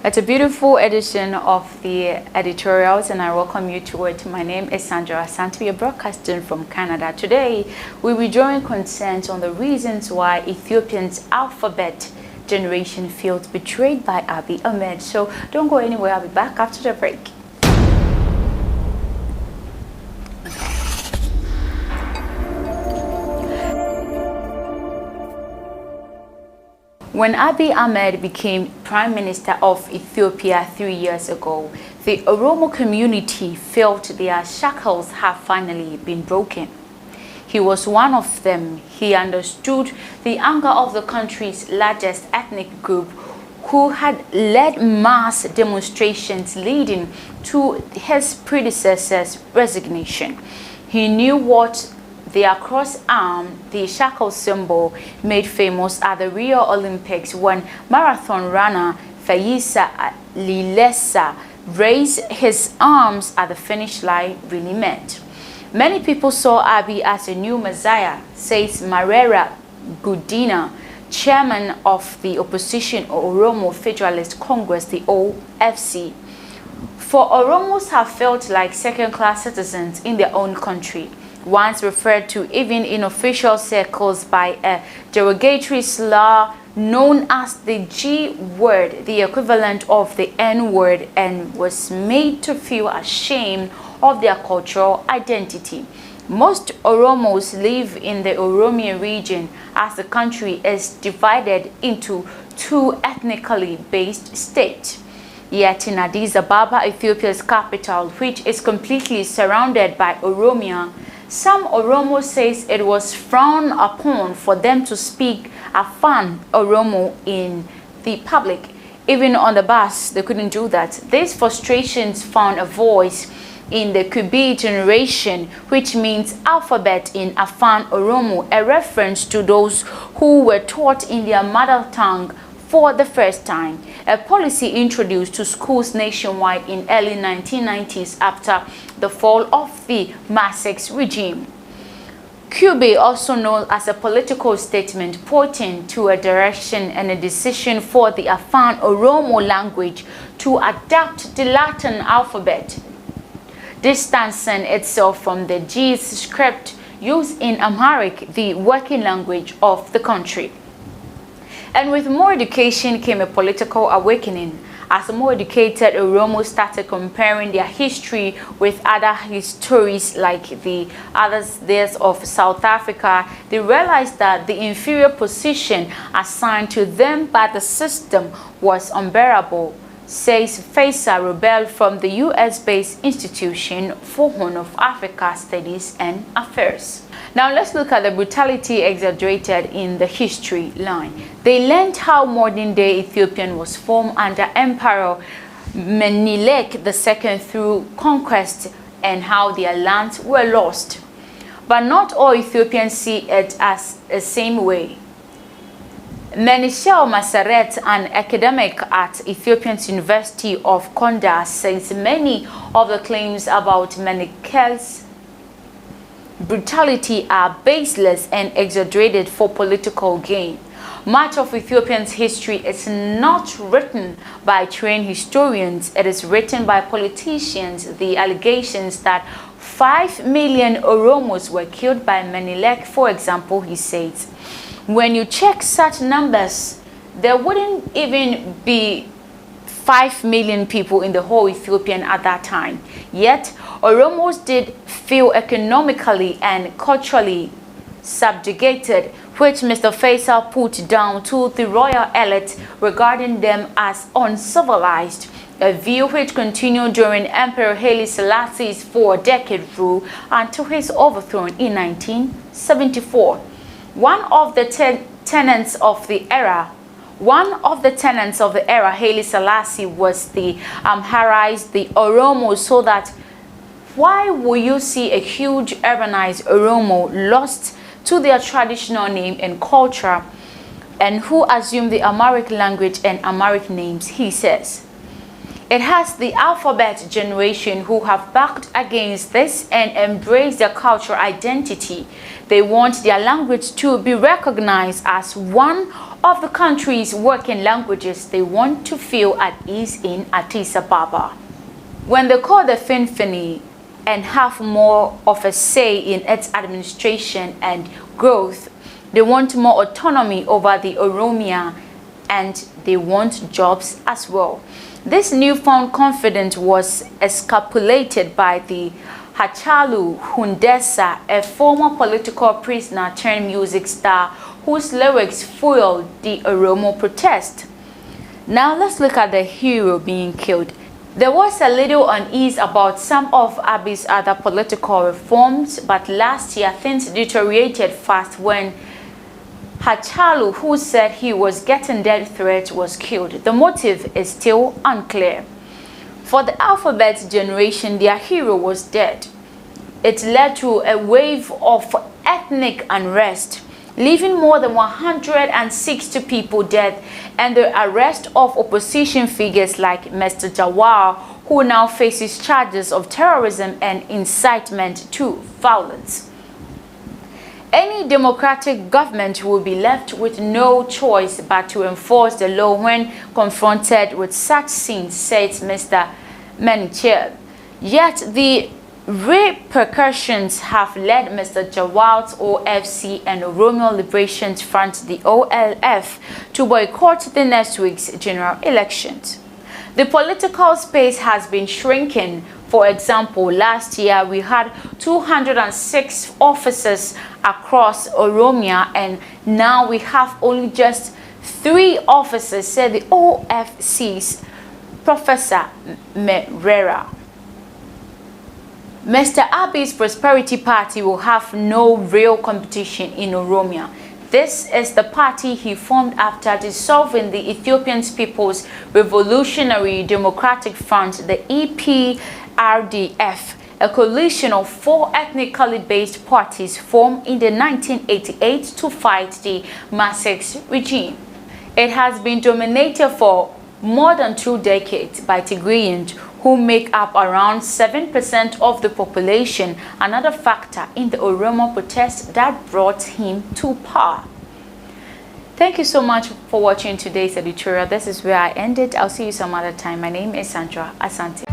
It's a beautiful edition of the editorials, and I welcome you to it. My name is Sandra Asante. We are broadcasting from Canada. Today, we'll be drawing concerns on the reasons why Ethiopians' alphabet generation feels betrayed by Abiy Ahmed. So don't go anywhere. I'll be back after the break. When Abiy Ahmed became Prime Minister of Ethiopia 3 years ago, the Oromo community felt their shackles have finally been broken. He was one of them. He understood the anger of the country's largest ethnic group, who had led mass demonstrations leading to his predecessor's resignation. He knew what their cross-arm, the shackle symbol, made famous at the Rio Olympics when marathon runner Feyisa Lilesa raised his arms at the finish line really meant. Many people saw Abiy as a new messiah, says Marera Gudina, chairman of the opposition Oromo Federalist Congress, the OFC. For Oromos have felt like second-class citizens in their own country, once referred to even in official circles by a derogatory slur known as the G word, the equivalent of the N word, and was made to feel ashamed of their cultural identity. Most Oromos live in the Oromia region, as the country is divided into two ethnically based states. Yet in Addis Ababa, Ethiopia's capital, which is completely surrounded by Oromia, some Oromo says it was frowned upon for them to speak Afan Oromo in the public. Even on the bus, they couldn't do that. These frustrations found a voice in the Kubi generation, which means alphabet in Afan Oromo, a reference to those who were taught in their mother tongue for the first time, a policy introduced to schools nationwide in early 1990s after the fall of the Massex regime. Kube, also known as a political statement pointing to a direction and a decision for the Afan Oromo language to adapt the Latin alphabet, distancing itself from the G's script used in Amharic, the working language of the country. And with more education came a political awakening, as more educated Oromo started comparing their history with other histories like the others of South Africa. They realized that the inferior position assigned to them by the system was unbearable, says Faisal Rubel from the US-based Institution for Horn of Africa Studies and Affairs. Now let's look at the brutality exaggerated in the history line. They learned how modern-day Ethiopian was formed under Emperor Menelik II through conquest and how their lands were lost. But not all Ethiopians see it as the same way. Menishel Maseret, an academic at Ethiopia's University of Konda, says many of the claims about Menelik's brutality are baseless and exaggerated for political gain. Much of Ethiopia's history is not written by trained historians. It is written by politicians. The allegations that 5 million Oromos were killed by Menelik, for example, he says, when you check such numbers, there wouldn't even be 5 million people in the whole Ethiopian at that time. Yet, Oromos did feel economically and culturally subjugated, which Mr. Faisal put down to the royal elite regarding them as uncivilized, a view which continued during Emperor Haile Selassie's 4-decade rule until his overthrow in 1974. One of the tenets of the era, Haile Selassie, was the Amharize the Oromo, so that why will you see a huge urbanized Oromo lost to their traditional name and culture, and who assume the Amharic language and Amharic names, he says. It has the alphabet generation who have backed against this and embraced their cultural identity. They want their language to be recognized as one of the country's working languages. They want to feel at ease in Addis Ababa. When they call the Finfini and have more of a say in its administration and growth, they want more autonomy over the Oromia, and they want jobs as well. This newfound confidence was escapulated by the Hatalu Hundessa, a former political prisoner turned music star whose lyrics fueled the Oromo protest. Now let's look at the hero being killed. There was a little unease about some of Abiy's other political reforms, but last year things deteriorated fast when Hatalu, who said he was getting death threats, was killed. The motive is still unclear. For the alphabet generation, their hero was dead. It led to a wave of ethnic unrest, leaving more than 160 people dead, and the arrest of opposition figures like Mr. Jawar, who now faces charges of terrorism and incitement to violence. Any democratic government will be left with no choice but to enforce the law when confronted with such scenes, says Mr. Manichel. Yet the repercussions have led Mr. Jawad's OFC and Oromo Liberation Front, the OLF, to boycott the next week's general elections. The political space has been shrinking. For example, last year we had 206 officers across Oromia, and now we have only just 3 officers, said the OFC's Professor Merera. Mr. Abiy's Prosperity Party will have no real competition in Oromia. This is the party he formed after dissolving the Ethiopian People's Revolutionary Democratic Front, the EPRDF, a coalition of 4 ethnically based parties formed in the 1988 to fight the Massex regime. It has been dominated for more than 2 decades by Tigrayans, who make up around 7% of the population, another factor in the Oromo protest that brought him to power. Thank you so much for watching today's editorial. This is where I end it. I'll see you some other time. My name is Sandra Asante.